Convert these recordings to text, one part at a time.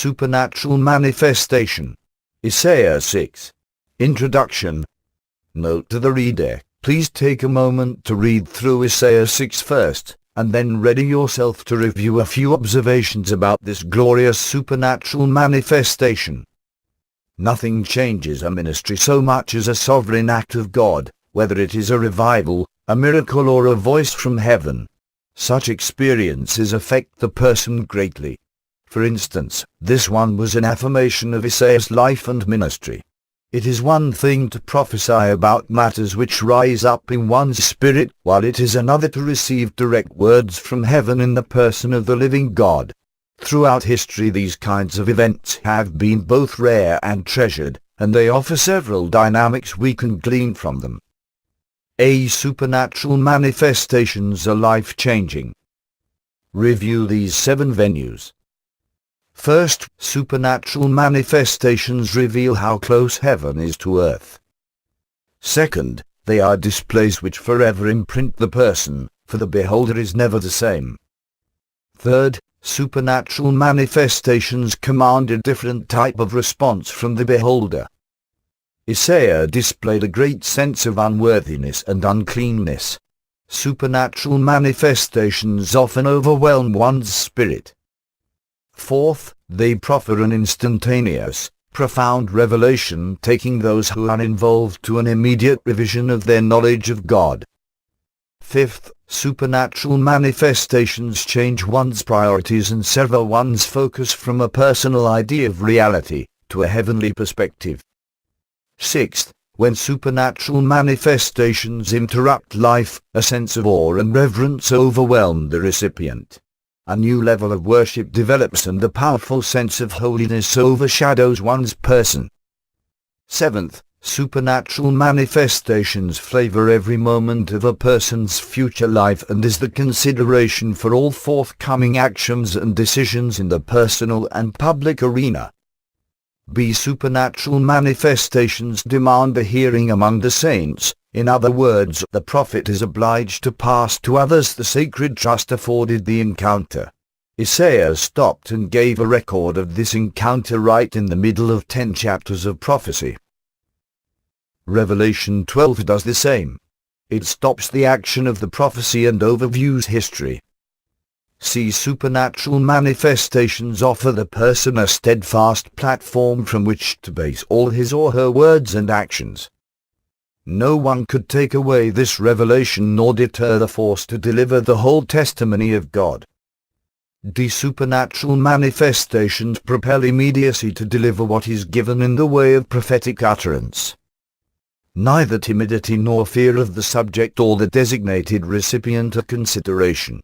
supernatural manifestation. Isaiah 6. Introduction. Note to the reader, please take a moment to read through Isaiah 6 first, and then ready yourself to review a few observations about this glorious supernatural manifestation. Nothing changes a ministry so much as a sovereign act of God, whether it is a revival, a miracle, or a voice from heaven. Such experiences affect the person greatly. For instance, this one was an affirmation of Isaiah's life and ministry. It is one thing to prophesy about matters which rise up in one's spirit, while it is another to receive direct words from heaven in the person of the living God. Throughout history these kinds of events have been both rare and treasured, and they offer several dynamics we can glean from them. Supernatural manifestations are life-changing. Review these 7 venues. First, supernatural manifestations reveal how close heaven is to earth. Second, they are displays which forever imprint the person, for the beholder is never the same. Third, supernatural manifestations command a different type of response from the beholder. Isaiah displayed a great sense of unworthiness and uncleanness. Supernatural manifestations often overwhelm one's spirit. Fourth, they proffer an instantaneous, profound revelation, taking those who are involved to an immediate revision of their knowledge of God. Fifth, supernatural manifestations change one's priorities and sever one's focus from a personal idea of reality to a heavenly perspective. Sixth, when supernatural manifestations interrupt life, a sense of awe and reverence overwhelm the recipient. A new level of worship develops and a powerful sense of holiness overshadows one's person. Seventh, supernatural manifestations flavor every moment of a person's future life and is the consideration for all forthcoming actions and decisions in the personal and public arena. Supernatural manifestations demand a hearing among the saints. In other words, the prophet is obliged to pass to others the sacred trust afforded the encounter. Isaiah stopped and gave a record of this encounter right in the middle of 10 chapters of prophecy. Revelation 12 does the same. It stops the action of the prophecy and overviews history. Supernatural manifestations offer the person a steadfast platform from which to base all his or her words and actions. No one could take away this revelation nor deter the force to deliver the whole testimony of God. Supernatural manifestations propel immediacy to deliver what is given in the way of prophetic utterance. Neither timidity nor fear of the subject or the designated recipient are consideration.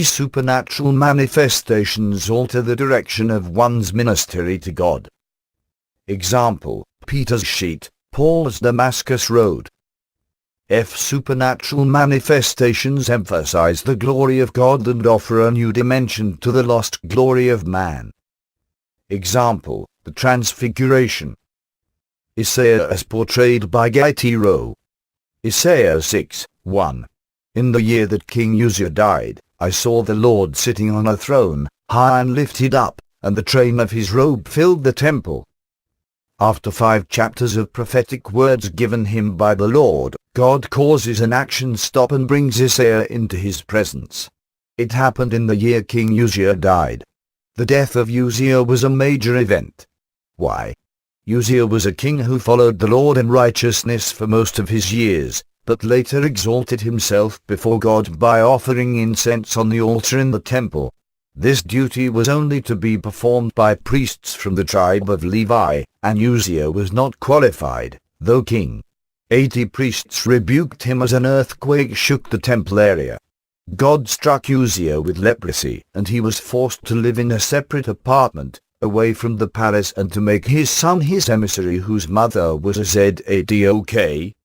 Supernatural manifestations alter the direction of one's ministry to God. Example, Peter's sheet, Paul's Damascus Road. Supernatural manifestations emphasize the glory of God and offer a new dimension to the lost glory of man. Example, the Transfiguration. Isaiah as portrayed by Gaiety Rowe. Isaiah 6:1. In the year that King Uzziah died, I saw the Lord sitting on a throne, high and lifted up, and the train of his robe filled the temple. After 5 chapters of prophetic words given him by the Lord, God causes an action stop and brings Isaiah into his presence. It happened in the year King Uzziah died. The death of Uzziah was a major event. Why? Uzziah was a king who followed the Lord in righteousness for most of his years, but later exalted himself before God by offering incense on the altar in the temple. This duty was only to be performed by priests from the tribe of Levi, and Uzziah was not qualified, though king. 80 priests rebuked him as an earthquake shook the temple area. God struck Uzziah with leprosy, and he was forced to live in a separate apartment, away from the palace, and to make his son his emissary, whose mother was a Zadok.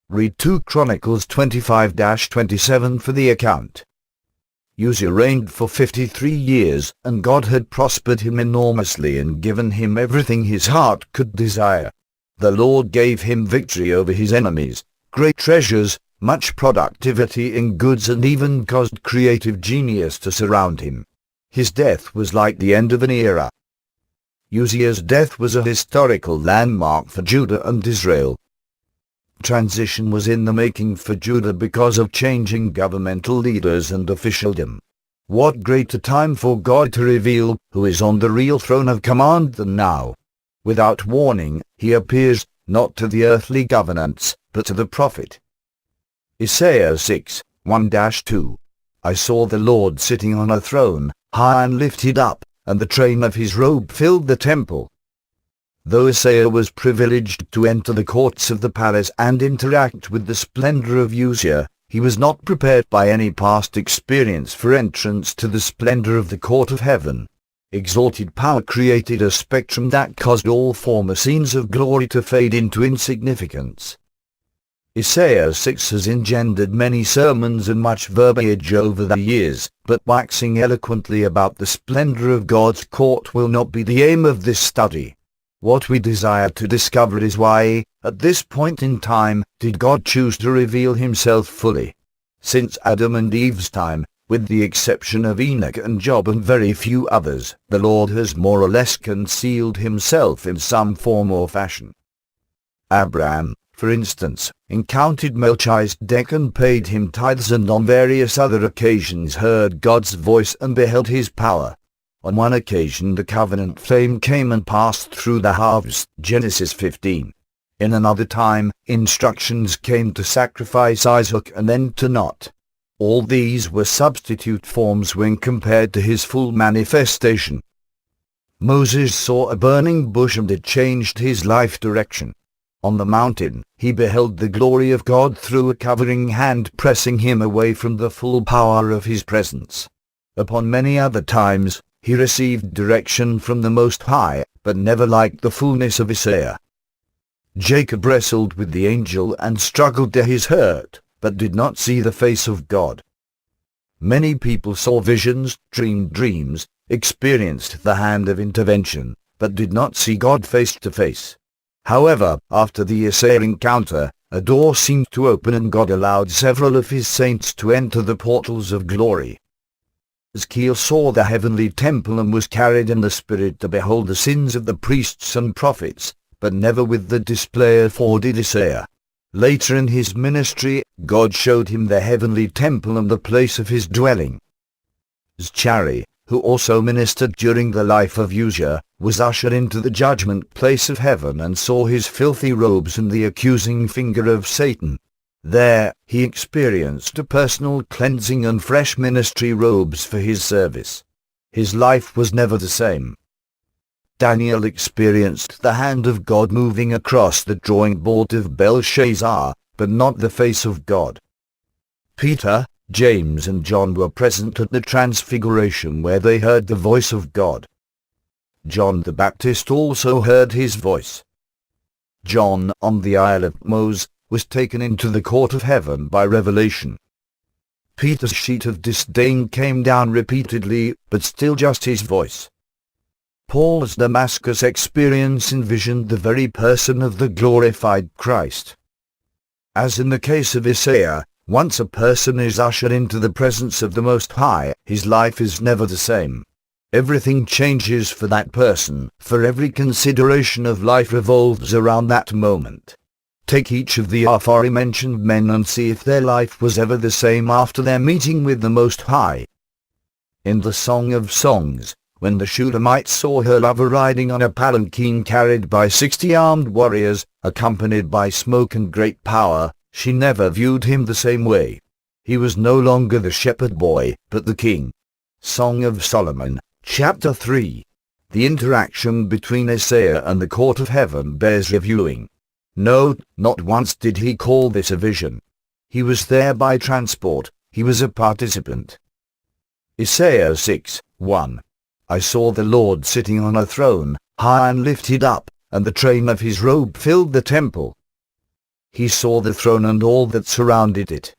Read 2 Chronicles 25-27 for the account. Uzziah reigned for 53 years, and God had prospered him enormously and given him everything his heart could desire. The Lord gave him victory over his enemies, great treasures, much productivity in goods, and even caused creative genius to surround him. His death was like the end of an era. Uzziah's death was a historical landmark for Judah and Israel. Transition was in the making for Judah because of changing governmental leaders and officialdom. What greater time for God to reveal who is on the real throne of command than now? Without warning, he appears, not to the earthly governance, but to the prophet. Isaiah 6, 1-2. I saw the Lord sitting on a throne, high and lifted up, and the train of his robe filled the temple. Though Isaiah was privileged to enter the courts of the palace and interact with the splendor of Uzziah, he was not prepared by any past experience for entrance to the splendor of the court of heaven. Exalted power created a spectrum that caused all former scenes of glory to fade into insignificance. Isaiah 6 has engendered many sermons and much verbiage over the years, but waxing eloquently about the splendor of God's court will not be the aim of this study. What we desire to discover is why, at this point in time, did God choose to reveal himself fully? Since Adam and Eve's time, with the exception of Enoch and Job and very few others, the Lord has more or less concealed himself in some form or fashion. Abraham, for instance, encountered Melchizedek and paid him tithes, and on various other occasions heard God's voice and beheld his power. On one occasion the covenant flame came and passed through the halves, Genesis 15. In another time, instructions came to sacrifice Isaac and then to not. All these were substitute forms when compared to his full manifestation. Moses saw a burning bush and it changed his life direction. On the mountain, he beheld the glory of God through a covering hand pressing him away from the full power of his presence. Upon many other times, he received direction from the Most High, but never like the fullness of Isaiah. Jacob wrestled with the angel and struggled to his hurt, but did not see the face of God. Many people saw visions, dreamed dreams, experienced the hand of intervention, but did not see God face to face. However, after the Isaiah encounter, a door seemed to open and God allowed several of his saints to enter the portals of glory. Ezekiel saw the heavenly temple and was carried in the Spirit to behold the sins of the priests and prophets, but never with the display afforded Isaiah. Later in his ministry, God showed him the heavenly temple and the place of his dwelling. Zechariah, who also ministered during the life of Uzziah, was ushered into the judgment place of heaven and saw his filthy robes and the accusing finger of Satan. There, he experienced a personal cleansing and fresh ministry robes for his service. His life was never the same. Daniel experienced the hand of God moving across the drawing board of Belshazzar, but not the face of God. Peter, James and John were present at the Transfiguration where they heard the voice of God. John the Baptist also heard his voice. John, on the Isle of Patmos, was taken into the court of heaven by revelation. Peter's sheet of disdain came down repeatedly, but still just his voice. Paul's Damascus experience envisioned the very person of the glorified Christ. As in the case of Isaiah, once a person is ushered into the presence of the Most High, his life is never the same. Everything changes for that person, for every consideration of life revolves around that moment. Take each of the aforementioned men and see if their life was ever the same after their meeting with the Most High. In the Song of Songs, when the Shulamite saw her lover riding on a palanquin carried by 60 armed warriors, accompanied by smoke and great power, she never viewed him the same way. He was no longer the shepherd boy, but the king. Song of Solomon, chapter 3. The interaction between Isaiah and the court of heaven bears reviewing. No, not once did he call this a vision. He was there by transport, he was a participant. Isaiah 6, 1. I saw the Lord sitting on a throne, high and lifted up, and the train of his robe filled the temple. He saw the throne and all that surrounded it.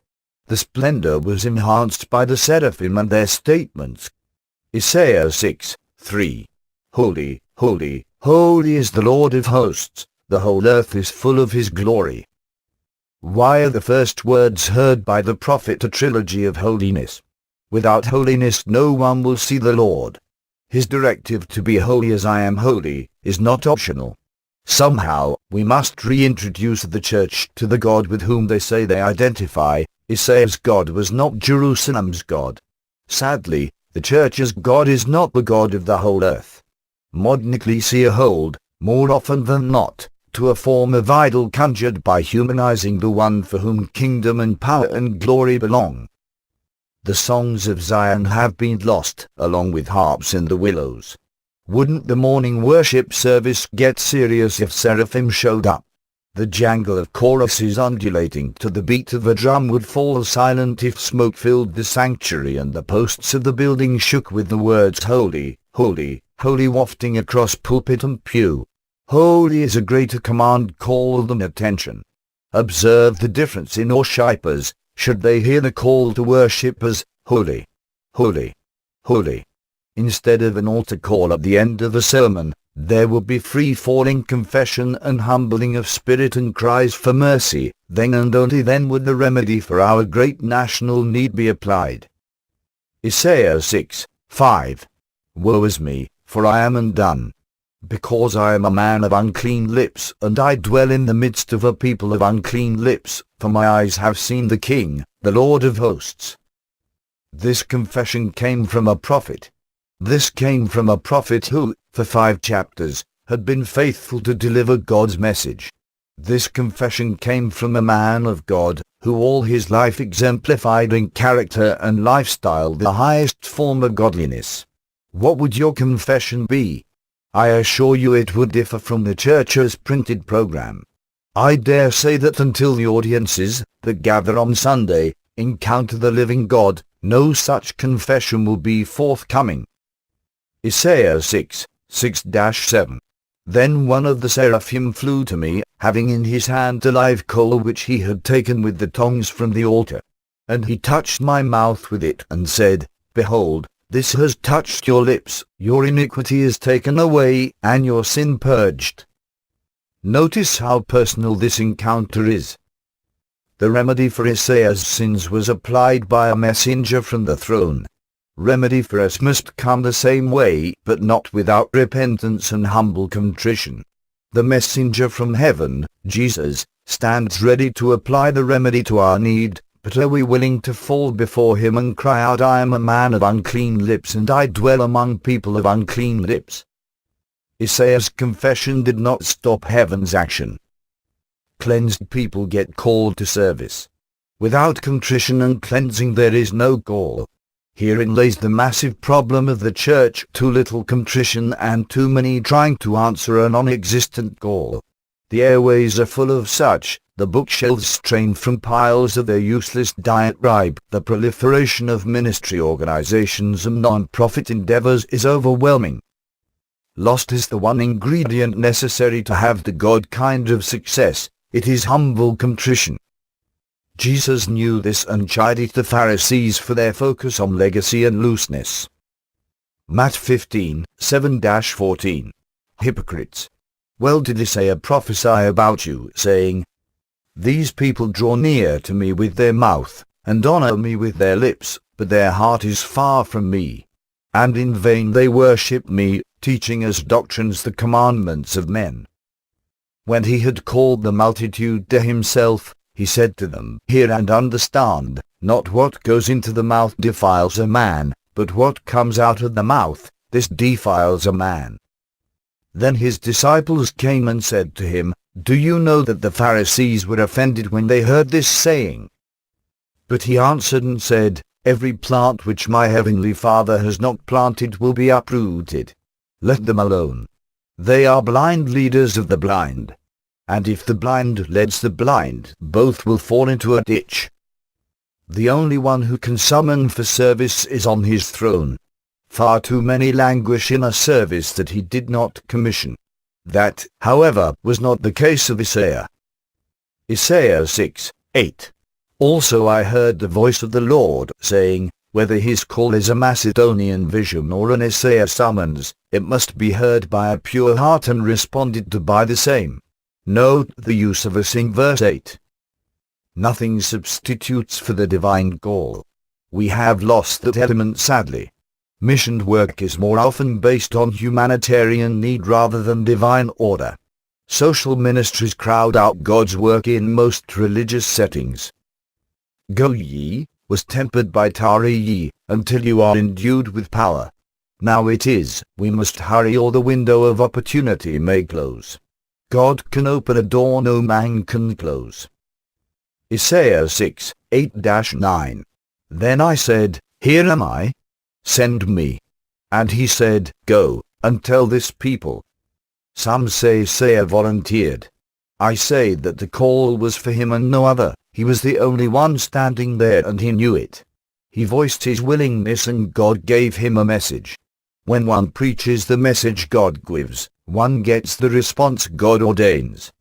The splendor was enhanced by the seraphim and their statements. Isaiah 6, 3. Holy, holy, holy is the Lord of hosts, the whole earth is full of his glory. Why are the first words heard by the prophet a trilogy of holiness? Without holiness no one will see the Lord. His directive to be holy as I am holy is not optional. Somehow, we must reintroduce the church to the God with whom they say they identify. Isaiah's God was not Jerusalem's God. Sadly, the church's God is not the God of the whole earth. Modern ecclesia hold, more often than not, to a form of idol conjured by humanizing the one for whom kingdom and power and glory belong. The songs of Zion have been lost, along with harps in the willows. Wouldn't the morning worship service get serious if seraphim showed up? The jangle of choruses undulating to the beat of a drum would fall silent if smoke filled the sanctuary and the posts of the building shook with the words "Holy, holy, holy" wafting across pulpit and pew. Holy is a greater command call than attention. Observe the difference in worshipers, should they hear the call to worship as "Holy, holy, holy." Instead of an altar call at the end of a sermon, there would be free-falling confession and humbling of spirit and cries for mercy. Then and only then would the remedy for our great national need be applied. Isaiah 6:5. Woe is me, for I am undone, because I am a man of unclean lips, and I dwell in the midst of a people of unclean lips, for my eyes have seen the King, the Lord of hosts. This confession came from a prophet. This came from a prophet who, for 5 chapters, had been faithful to deliver God's message. This confession came from a man of God, who all his life exemplified in character and lifestyle the highest form of godliness. What would your confession be? I assure you it would differ from the church's printed program. I dare say that until the audiences that gather on Sunday encounter the living God, no such confession will be forthcoming. Isaiah 6:7. Then one of the seraphim flew to me, having in his hand a live coal which he had taken with the tongs from the altar. And he touched my mouth with it, and said, Behold, this has touched your lips, your iniquity is taken away, and your sin purged. Notice how personal this encounter is. The remedy for Isaiah's sins was applied by a messenger from the throne. Remedy for us must come the same way, but not without repentance and humble contrition. The messenger from heaven, Jesus, stands ready to apply the remedy to our need, but are we willing to fall before him and cry out, I am a man of unclean lips, and I dwell among people of unclean lips? Isaiah's confession did not stop heaven's action. Cleansed people get called to service. Without contrition and cleansing there is no call. Herein lays the massive problem of the church: too little contrition and too many trying to answer a non-existent call. The airways are full of such, the bookshelves strain from piles of their useless diatribe. The proliferation of ministry organizations and non-profit endeavors is overwhelming. Lost is the one ingredient necessary to have the God kind of success. It is humble contrition. Jesus knew this and chided the Pharisees for their focus on legacy and looseness. Matt 15:7-14. Hypocrites! Well did Isaiah prophesy about you, saying, These people draw near to me with their mouth, and honor me with their lips, but their heart is far from me. And in vain they worship me, teaching as doctrines the commandments of men. When he had called the multitude to himself, he said to them, Hear and understand, not what goes into the mouth defiles a man, but what comes out of the mouth, this defiles a man. Then his disciples came and said to him, Do you know that the Pharisees were offended when they heard this saying? But he answered and said, Every plant which my heavenly Father has not planted will be uprooted. Let them alone. They are blind leaders of the blind. And if the blind leads the blind, both will fall into a ditch. The only one who can summon for service is on his throne. Far too many languish in a service that he did not commission. That, however, was not the case of Isaiah. Isaiah 6:8. Also I heard the voice of the Lord, saying, Whether his call is a Macedonian vision or an Isaiah summons, it must be heard by a pure heart and responded to by the same. Note the use of us in verse 8. Nothing substitutes for the divine call. We have lost that element sadly. Mission work is more often based on humanitarian need rather than divine order. Social ministries crowd out God's work in most religious settings. Go ye was tempered by tarry ye until you are endued with power. Now it is, we must hurry or the window of opportunity may close. God can open a door no man can close. Isaiah 6, 8-9. Then I said, Here am I. Send me. And he said, Go, and tell this people. Some say Isaiah volunteered. I say that the call was for him and no other. He was the only one standing there and he knew it. He voiced his willingness and God gave him a message. When one preaches the message God gives, one gets the response God ordains.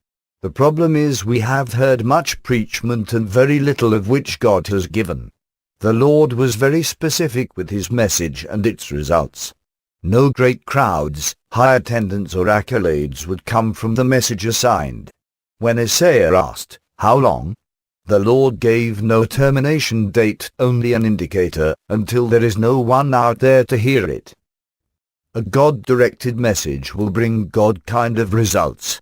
The problem is we have heard much preachment and very little of which God has given. The Lord was very specific with his message and its results. No great crowds, high attendance or accolades would come from the message assigned. When Isaiah asked, How long? The Lord gave no termination date, only an indicator, until there is no one out there to hear it. A God-directed message will bring God kind of results.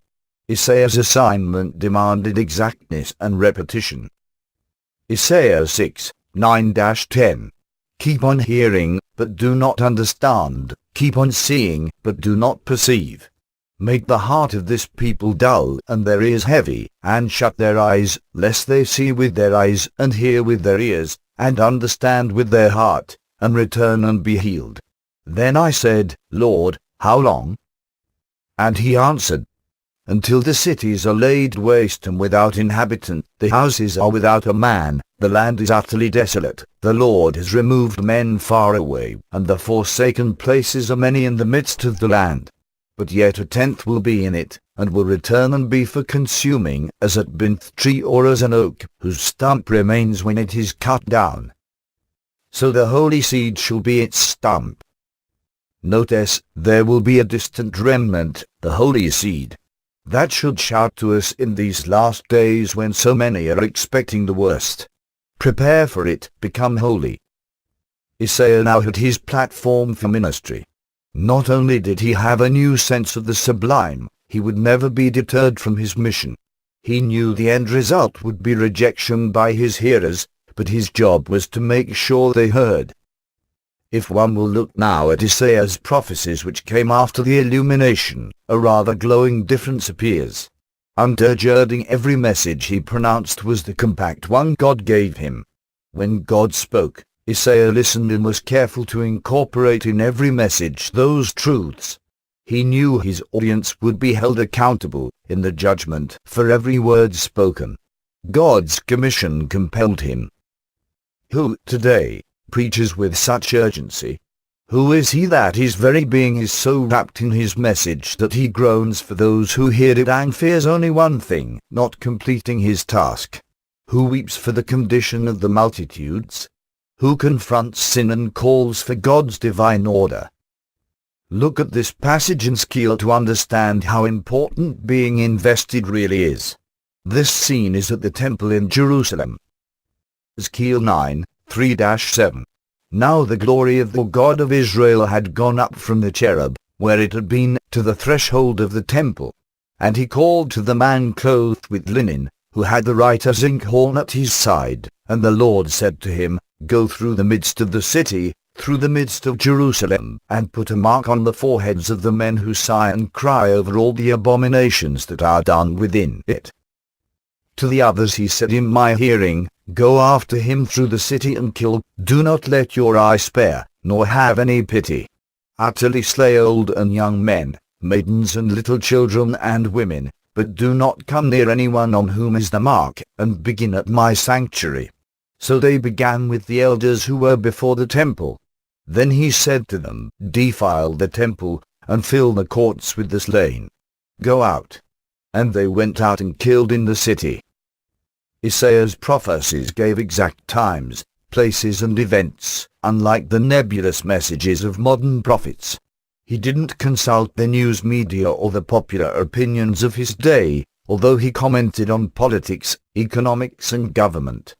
Isaiah's assignment demanded exactness and repetition. Isaiah 6, 9-10. Keep on hearing, but do not understand. Keep on seeing, but do not perceive. Make the heart of this people dull and their ears heavy, and shut their eyes, lest they see with their eyes, and hear with their ears, and understand with their heart, and return and be healed. Then I said, Lord, how long? And he answered, Until the cities are laid waste and without inhabitant, the houses are without a man, the land is utterly desolate, the Lord has removed men far away, and the forsaken places are many in the midst of the land. But yet a tenth will be in it, and will return and be for consuming, as a binth tree or as an oak, whose stump remains when it is cut down. So the holy seed shall be its stump. Notice, there will be a distant remnant, the holy seed. That should shout to us in these last days when so many are expecting the worst. Prepare for it, become holy. Isaiah now had his platform for ministry. Not only did he have a new sense of the sublime, he would never be deterred from his mission. He knew the end result would be rejection by his hearers, but his job was to make sure they heard. If one will look now at Isaiah's prophecies which came after the illumination, a rather glowing difference appears. Undergirding every message he pronounced was the compact one God gave him. When God spoke, Isaiah listened and was careful to incorporate in every message those truths. He knew his audience would be held accountable, in the judgment, for every word spoken. God's commission compelled him. Who, today, preaches with such urgency? Who is he that his very being is so wrapped in his message that he groans for those who hear it and fears only one thing, not completing his task? Who weeps for the condition of the multitudes? Who confronts sin and calls for God's divine order? Look at this passage in scale to understand how important being invested really is. This scene is at the temple in Jerusalem. Scale 9, 3-7. Now the glory of the God of Israel had gone up from the cherub, where it had been, to the threshold of the temple. And he called to the man clothed with linen, who had the writer's inkhorn at his side, and the Lord said to him, Go through the midst of the city, through the midst of Jerusalem, and put a mark on the foreheads of the men who sigh and cry over all the abominations that are done within it. To the others he said in my hearing, Go after him through the city and kill, do not let your eye spare, nor have any pity. Utterly slay old and young men, maidens and little children and women, but do not come near anyone on whom is the mark, and begin at my sanctuary. So they began with the elders who were before the temple. Then he said to them, Defile the temple, and fill the courts with the slain. Go out. And they went out and killed in the city. Isaiah's prophecies gave exact times, places and events, unlike the nebulous messages of modern prophets. He didn't consult the news media or the popular opinions of his day, although he commented on politics, economics and government.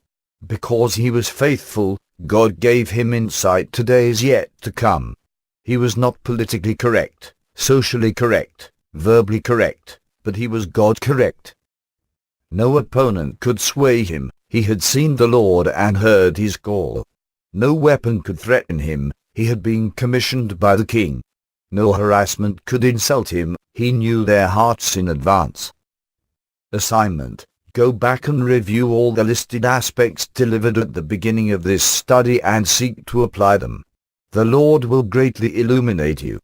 Because he was faithful, God gave him insight to days yet to come. He was not politically correct, socially correct, verbally correct, but he was God correct. No opponent could sway him. He had seen the Lord and heard his call. No weapon could threaten him. He had been commissioned by the king. No harassment could insult him. He knew their hearts in advance. Assignment: go back and review all the listed aspects delivered at the beginning of this study and seek to apply them. The Lord will greatly illuminate you.